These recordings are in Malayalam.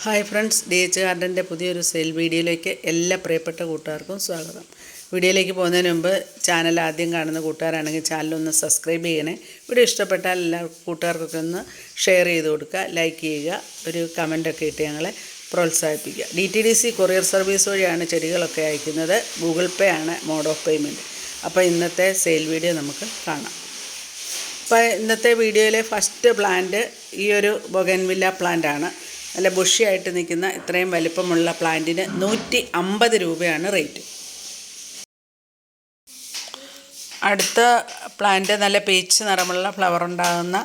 ഹായ് ഫ്രണ്ട്സ്, ഡി എച്ച് ഗാർഡൻ്റെ പുതിയൊരു സെയിൽ വീഡിയോയിലേക്ക് എല്ലാ പ്രിയപ്പെട്ട കൂട്ടുകാർക്കും സ്വാഗതം. വീഡിയോയിലേക്ക് പോകുന്നതിന് മുമ്പ് ചാനൽ ആദ്യം കാണുന്ന കൂട്ടുകാരാണെങ്കിൽ ചാനലൊന്ന് സബ്സ്ക്രൈബ് ചെയ്യണേ. വീഡിയോ ഇഷ്ടപ്പെട്ടാൽ എല്ലാ കൂട്ടുകാർക്കൊക്കെ ഒന്ന് ഷെയർ ചെയ്ത് കൊടുക്കുക, ലൈക്ക് ചെയ്യുക, ഒരു കമൻറ്റൊക്കെ ഇട്ട് ഞങ്ങളെ പ്രോത്സാഹിപ്പിക്കുക. DTDC കൊറിയർ സർവീസ് വഴിയാണ് ചെടികളൊക്കെ അയക്കുന്നത്. ഗൂഗിൾ പേ ആണ് മോഡ് ഓഫ് പേയ്മെൻറ്റ്. അപ്പോൾ ഇന്നത്തെ സെയിൽ വീഡിയോ നമുക്ക് കാണാം. അപ്പോൾ ഇന്നത്തെ വീഡിയോയിലെ ഫസ്റ്റ് പ്ലാന്റ് ഈ ഒരു ബൊഗൻവില്ല പ്ലാന്റ് ആണ്. നല്ല ബുഷിയായിട്ട് നിൽക്കുന്ന ഇത്രയും വലിപ്പമുള്ള പ്ലാന്റിന് 150 രൂപയാണ് റേറ്റ്. അടുത്ത പ്ലാന്റ് നല്ല പീച്ച് നിറമുള്ള ഫ്ലവർ ഉണ്ടാകുന്ന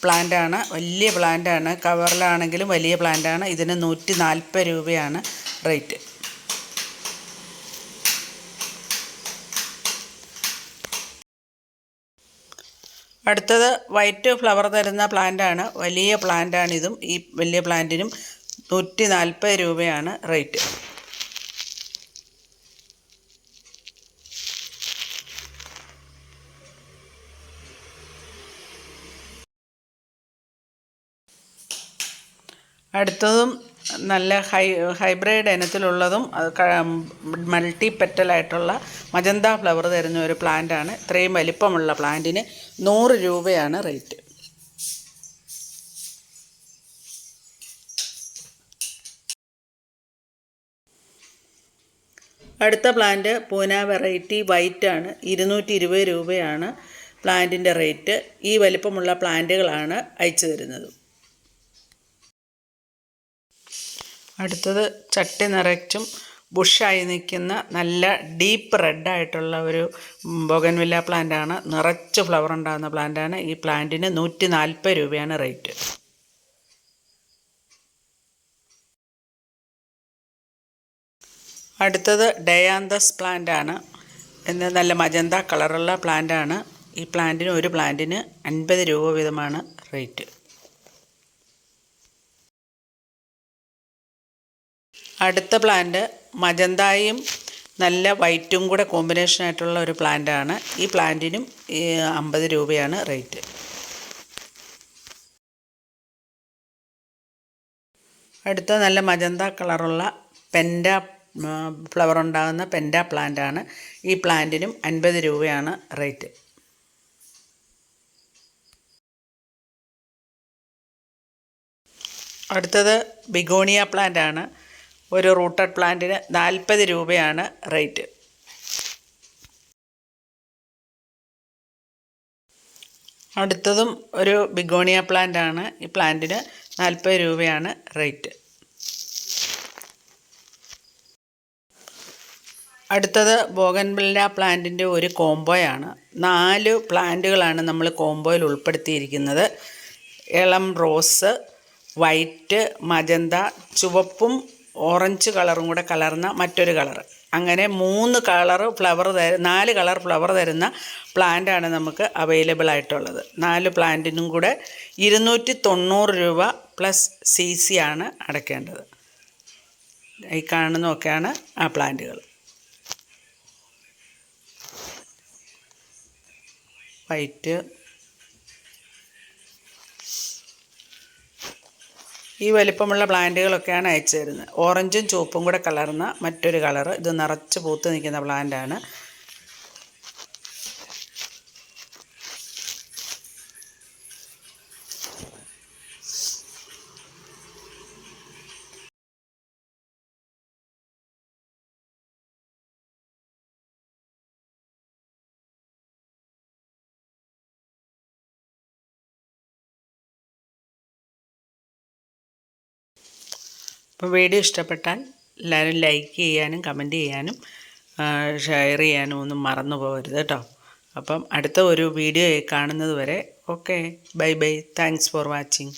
പ്ലാന്റാണ്. വലിയ പ്ലാന്റാണ്, കവറിലാണെങ്കിലും വലിയ പ്ലാന്റാണ്. ഇതിന് 140 രൂപയാണ് റേറ്റ്. അടുത്തത് വൈറ്റ് ഫ്ലവർ തരുന്ന പ്ലാന്റാണ്. വലിയ പ്ലാന്റാണിതും. ഈ വലിയ പ്ലാന്റിനും 140 രൂപയാണ് റേറ്റ്. അടുത്തതും നല്ല ഹൈബ്രിഡ് ഇനത്തിലുള്ളതും മൾട്ടി പെറ്റലായിട്ടുള്ള മജന്ത ഫ്ലവർ തരുന്ന ഒരു പ്ലാന്റാണ്. ഇത്രയും വലിപ്പമുള്ള പ്ലാന്റിന് 100 രൂപയാണ് റേറ്റ്. അടുത്ത പ്ലാന്റ് പൂന വെറൈറ്റി വൈറ്റ് ആണ്. 220 രൂപയാണ് പ്ലാന്റിൻ്റെ റേറ്റ്. ഈ വലിപ്പമുള്ള പ്ലാന്റുകളാണ് അയച്ചു തരുന്നത്. അടുത്തത് ചട്ടി നിറച്ചും ബുഷായി നിൽക്കുന്ന നല്ല ഡീപ്പ് റെഡായിട്ടുള്ള ഒരു ബൊഗൻവില്ല പ്ലാന്റാണ്. നിറച്ച് ഫ്ലവർ ഉണ്ടാകുന്ന പ്ലാന്റാണ്. ഈ പ്ലാന്റിന് 140 രൂപയാണ് റേറ്റ്. അടുത്തത് ഡയാന്തസ് പ്ലാന്റാണ്. എന്ന് നല്ല മജന്ത കളറുള്ള പ്ലാന്റാണ്. ഈ പ്ലാന്റിന് ഒരു പ്ലാന്റിന് 50 രൂപ വീതമാണ് റേറ്റ്. അടുത്ത പ്ലാന്റ് മജന്തായും നല്ല വൈറ്റും കൂടെ കോമ്പിനേഷനായിട്ടുള്ള ഒരു പ്ലാന്റാണ്. ഈ പ്ലാന്റിനും 50 രൂപയാണ് റേറ്റ്. അടുത്ത നല്ല മജന്ത കളറുള്ള പെൻഡ ഫ്ലവർ ഉണ്ടാകുന്ന പെൻഡ പ്ലാന്റാണ്. ഈ പ്ലാന്റിനും 50 രൂപയാണ് റേറ്റ്. അടുത്തത് ബിഗോണിയ പ്ലാന്റാണ്. ഒരു റൂട്ടഡ് പ്ലാന്റിന് 40 രൂപയാണ് റേറ്റ്. അടുത്തതും ഒരു ബിഗോണിയ പ്ലാന്റാണ്. ഈ പ്ലാന്റിന് 40 രൂപയാണ് റേറ്റ്. അടുത്തത് ബോഗൻവില്ല പ്ലാന്റിൻ്റെ ഒരു കോംബോയാണ്. 4 പ്ലാന്റുകളാണ് നമ്മൾ കോംബോയിൽ ഉൾപ്പെടുത്തിയിരിക്കുന്നത്. ഇളം റോസ്, വൈറ്റ്, മജന്ത, ചുവപ്പും ഓറഞ്ച് കളറും കൂടെ കലർന്ന മറ്റൊരു കളർ. അങ്ങനെ 4 കളർ ഫ്ലവർ തരുന്ന പ്ലാന്റാണ് നമുക്ക് അവൈലബിൾ ആയിട്ടുള്ളത്. 4 പ്ലാന്റിനും കൂടെ 290 രൂപ പ്ലസ് CC ആണ് അടയ്ക്കേണ്ടത്. ഈ കാണുന്നതൊക്കെയാണ് ആ പ്ലാന്റുകൾ. വൈറ്റ്, ഈ വലിപ്പമുള്ള പ്ലാന്റുകളൊക്കെയാണ് അയച്ചു തരുന്നത്. ഓറഞ്ചും ചുവപ്പും കൂടെ കലർന്ന മറ്റൊരു കളർ. ഇത് നിറച്ച് പൂത്ത് നിൽക്കുന്ന പ്ലാന്റാണ്. അപ്പോൾ വീഡിയോ ഇഷ്ടപ്പെട്ടാൽ എല്ലാവരും ലൈക്ക് ചെയ്യാനും കമൻറ്റ് ചെയ്യാനും ഷെയർ ചെയ്യാനും ഒന്നും മറന്നു പോകരുത് കേട്ടോ. അപ്പം അടുത്ത ഒരു വീഡിയോ കാണുന്നത് വരെ okay, bye bye, thanks for watching.